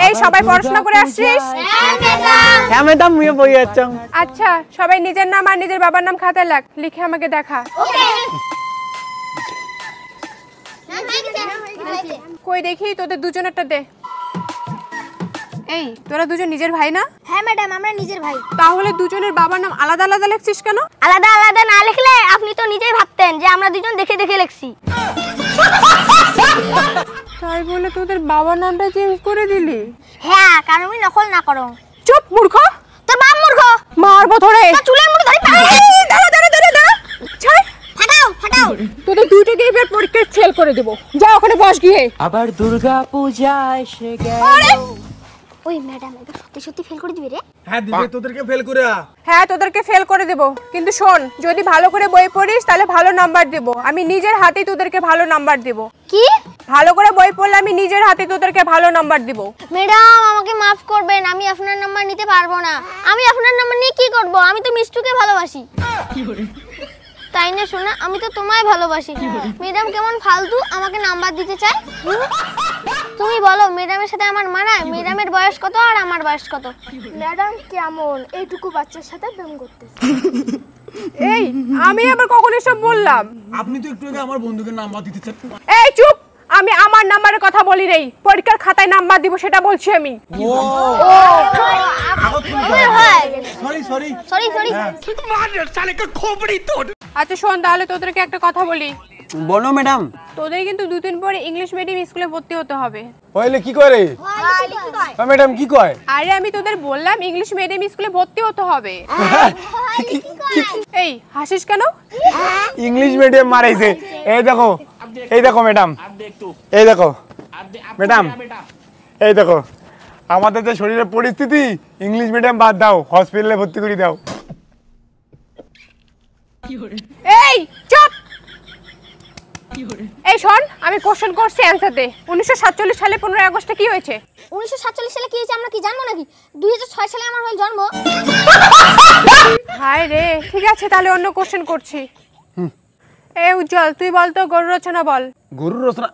এই সবাই পড়াশোনা করে আসছিস? হ্যাঁ ম্যাডাম, আমি বই যাচ্ছি। আচ্ছা, সবাই নিজের নাম আর নিজের বাবার নাম খাতায় লেখ, লিখে আমাকে দেখা। কই দেখি তোদের দুজনেরটা দে। এই তোরা দুজন নিজের ভাই না? হ্যাঁ ম্যাডাম, আমরা নিজের ভাই। তাহলে দুজনের বাবার নাম আলাদা আলাদা লিখছিস কেন? আলাদা আলাদা না লিখলে আপনি তো নিজেই ভাবতেন যে আমরা দুজন দেখে দেখে লিখছি। তাই বলে তোদের বাবার নামটা চেঞ্জ করে দিলি? হ্যাঁ, কারণ আমি নকল না করো। চুপ মূর্খ! তোর বাপ মূর্খ। মারবো তোরে। চুলের মুঠি ধরে দাঁড়া দাঁড়া দাঁড়া দাঁড়া, ছাই ফাটাও ফাটাও। তোদের দুইটাকে এবার পরীক্ষা ফেল করে দেব। যা ওখানে বস গিয়ে। আবার দুর্গা পূজা এসে গেল। ওই ম্যাডাম এটা সত্যি সত্যি ফেল করে দিবে রে? হ্যাঁ দিবে, তোদেরকে ফেল করে। হ্যাঁ তোদেরকে ফেল করে দেব, কিন্তু শোন, যদি ভালো করে বই পড়িস তাহলে ভালো নাম্বার দেব। আমি নিজের হাতে তোদেরকে ভালো নাম্বার দেব। কি? ভালো করে বই পড়লে আমি নিজের হাতে তোদেরকে ভালো নাম্বার দেব। ম্যাডাম আমাকে মাফ করবেন, আমি আপনার নাম্বার নিতে পারবো না। আমি আপনার নাম্বার নিয়ে কি করব? আমি তো মিষ্টুকে ভালোবাসি। তাই না শোনা, আমি তো তোমায় ভালোবাসি। ম্যাডাম কেমন ফালতু আমাকে নাম্বার দিতে চায়। তুমি বলো ম্যাডামের সাথে আমার মানায়? ম্যাডামের বয়স কত আর আমার বয়স কত? ম্যাডাম কেমন এইটুকু বাচ্চার সাথে প্রেম করতেছে? এই আমি আবার কখন এসব বললাম? আপনি তো একটু আগে আমার বন্ধুকে নাম্বার দিতে চান। এই চুপ! আমি আমার নাম্বারের কথা বলি নাই, পরীক্ষার খাতায় নাম্বার দিব সেটা বলছি আমি। Sorry sorry sorry sorry. আচ্ছা শোন, তাহলে তোদেরকে একটা কথা বলি। বলো ম্যাডাম। তোদের কিন্তু দুদিন পরে ইংলিশ মিডিয়াম স্কুলে ভর্তি হতে হবে। হইলে কি করে? ম্যাডাম কি কয়? আরে আমি তোদের বললাম ইংলিশ মিডিয়াম স্কুলে ভর্তি হতে হবে। এই হাসিস কেন? ইংলিশ মিডিয়াম মারাইছে। এই দেখো, এই দেখো ম্যাডাম, এই দেখো ম্যাডাম, এই দেখো আমাদের যে শরীরের পরিস্থিতি, ইংলিশ মিডিয়াম বাদ দাও, হসপিটালে ভর্তি করে দাও। এই চুপ! এই শোন, আমি কোশ্চেন করছি, অ্যানসার দে। 1947 সালে 15 আগস্টে কি হয়েছে? 1947 সালে কি হয়েছে আমরা কি জানবো নাকি? 2006 সালে আমার হল জন্ম। হায় রে, ঠিক আছে তাহলে অন্য কোশ্চেন করছি। এই উজ্জ্বল, তুই বল তো গরু রচনা বল। গরুর রচনা?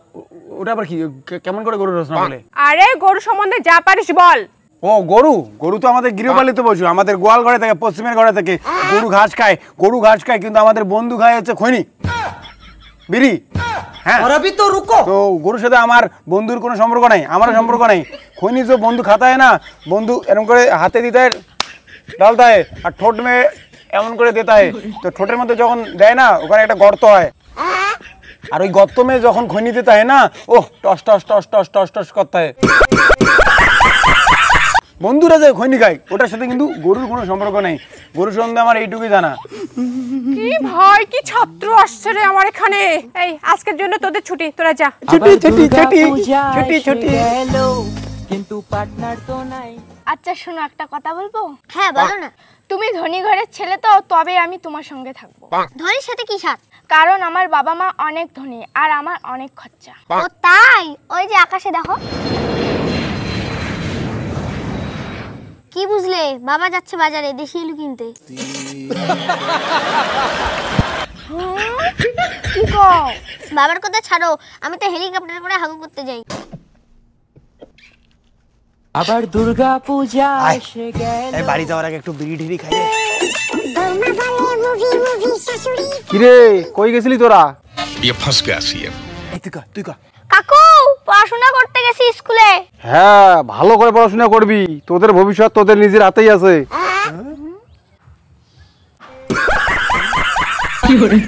ওটা আবার কি? কেমন করে গরুর রচনা বলে? আরে গরু সম্বন্ধে যা পারিস বল। ও গরু, গরু তো আমাদের গৃহপালিত পশু, আমাদের গোয়াল ঘরে থাকে, পশ্চিমের ঘরে থাকে। গরু ঘাস খায়, গরু ঘাস খায়, কিন্তু আমাদের বন্ধু খায় হচ্ছে খৈনি, বিড়ি। হ্যাঁ, তো গরুর সাথে আমার বন্ধুর কোনো সম্পর্ক নাই, আমারও সম্পর্ক নাই। খৈনি যে বন্ধু খাতা হয় না, বন্ধু এরকম করে হাতে দিতে হয়, ডালতা হয়, আর ঠোঁট মেয়ে এমন করে দিতে হয়। তো ঠোঁটের মধ্যে যখন দেয় না, ওখানে একটা গর্ত হয়, আর ওই গর্ত মেয়ে যখন খৈনি দিতে হয় না, ও toss toss toss toss toss toss করতে হয়। বন্ধুরা যে খৈনি খায়, ওটার সাথে কিন্তু গরুর কোনো সম্পর্ক নেই। গরুর সম্বন্ধে আমার এইটুকুই জানা। কি ভাই, কি ছাত্র আসছে রে আমার এখানে। এই আজকের জন্য তোদের ছুটি, তোরা যা। ছুটি ছুটি ছুটি ছুটি ছুটি। কিন্তু পার্টনার তো নাই। আচ্ছা শোনো, একটা কথা বলবো? হ্যাঁ বলো না। তুমি ধনী ঘরের ছেলে তো, তবে আমি তোমার সঙ্গে থাকবো। ধনীর সাথে কি সাথ? কারণ আমার বাবা মা অনেক ধনী আর আমার অনেক খরচা। ও তাই? ওই যে আকাশে দেখো। কি বুঝলে? বাবা যাচ্ছে বাজারে দেশি আলু কিনতে। কি গো? বাবার কথা ছাড়ো, আমি তো হেলিকপ্টারে করে হাগু করতে যাই। আবার দুর্গা পূজা এসে গেল। এই বাড়ি যাওয়ার আগে একটু বিড়ি ঢিড়ি খাই রে। কিরে কই গেছিলি তোরা? ये फंस गया सीएम। এই তুই কা। কাকু পড়াশোনা করতে গেছি স্কুলে। হ্যাঁ, ভালো করে পড়াশোনা করবি, তোদের ভবিষ্যৎ তোদের নিজের হাতেই আছে। কি করে?